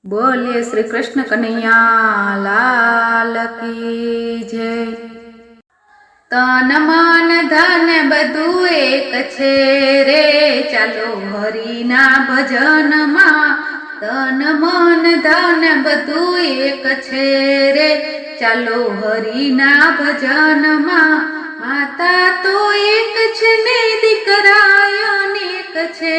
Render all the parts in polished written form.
बोलिए श्री कृष्ण कन्हैया लाल की जय। तन मन धन बधु एक छे रे, चालो हरिना भजन मां। तन मन धन बधु एक छे रे, चालो हरिना भजन मां। माता तो एक छे ने दीकरा अनेक छे,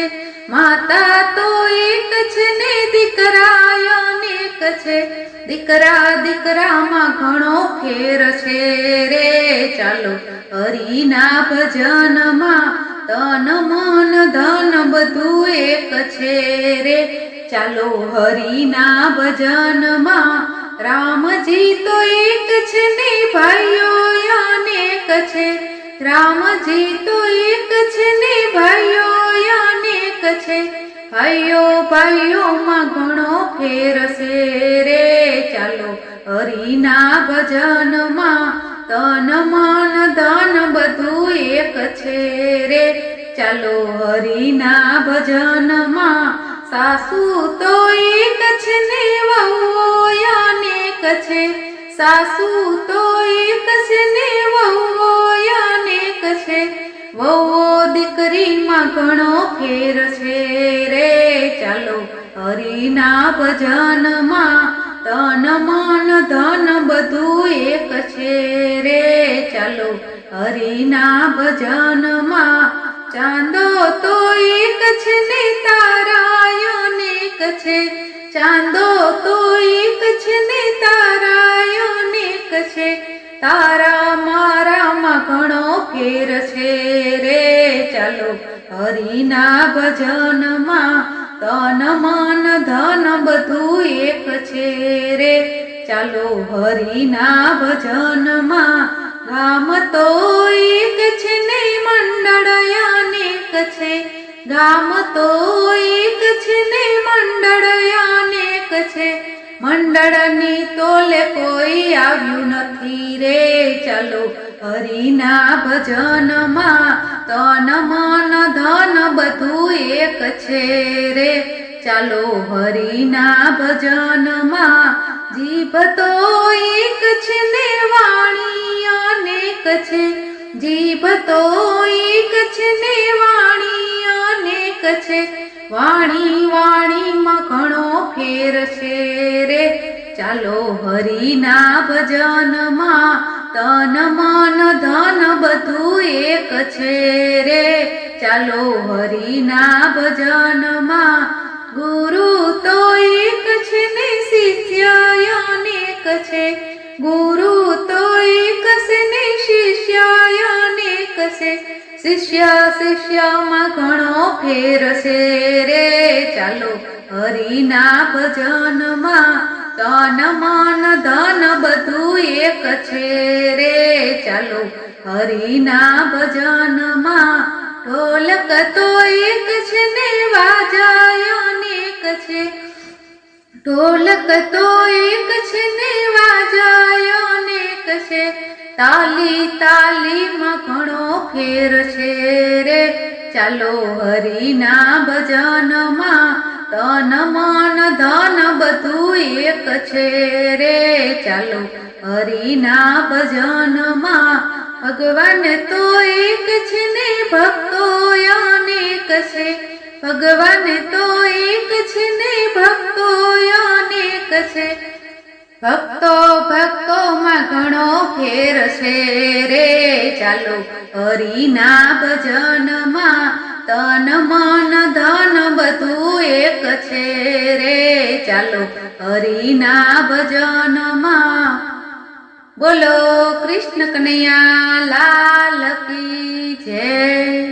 माता तो एक छे ने दीकरा अनेक छे। दीकरा दीकरा मां घणो फेर छे रे, चालो हरिना भजन मां। तन मन धन बधु एक छे रे, चालो हरिना भजन मां। रामजी तो एक छे ने भाईओ अनेक छे, रामजी तो एक छे ने भाईओ अनेक छे। भाईओ भाईओ मां घणो फेर छे रे, चालो हरिना भजन मां। तन मन धन बधु एक छे रे, चालो हरिना भजन मां। सासू तो एक छे ने वहू अनेक छे, सासू तो एक छे ने वहू अनेक छे। वहू दीकरी मां घणो फेर छे रे, चालो हरिना भजन मां। तन मन धन बधु एक छे रे, चालो हरिना भजन मां। चांदो तो एक छे ने तारा अनेक छे, चांदो तो एक छे ने तारा अनेक छे। तारा मारा मां घणो फेर छे रे, चालो हरिना भजन मां। तन मन धन बधु एक छे रे, चालो हरिना भजन मां। गाम तो एक छे ने मंडळ अनेक छे, गाम तो एक छे ने मंडळ अनेक छे। मंडळनी तोले कोई आव्यु नथी रे, चालो हरिना भजन मां। तन मन धन बधु एक छे रे, चालो हरिना भजन मां। जीभ तो एक छे ने वाणी अनेक छे, जीभ तो एक छे ने वाणी अनेक छे। वाणी वाणी मां घणो फेर छे रे, चालो हरिना भजन मां। तन मन धन बधु एक छे रे, चालो हरिना भजन मां। गुरु तो एक छे ने शिष्य अनेक छे, गुरु तो एक छे ने शिष्य अनेक छे। शिष्य शिष्य मां घणो फेर छे रे, चालो हरिना भजन मां। तन मन धन बधु एक छे रे, चालो हरिना भजन मां। ढोलक तो एक छे ने वाजा अनेक छे, ढोलक तो एक छे ने वाजा अनेक छे। ताली ताली मां घणो फेर छे रे, चालो हरिना भजन मां। तन मन धन बधु एक छे रे, चालो हरिना भजन मां। भगवान तो एक छे ने भक्तो अनेक छे, भगवान तो एक छे ने भक्तो अनेक छे। भक्तो भक्तो मां घणो फेर छे रे, चालो हरिना भजन मां। तन मन धन बधु एक छे रे, चालो हरिना भजन मां। बोलो कृष्ण कन्हैया लाल की जय।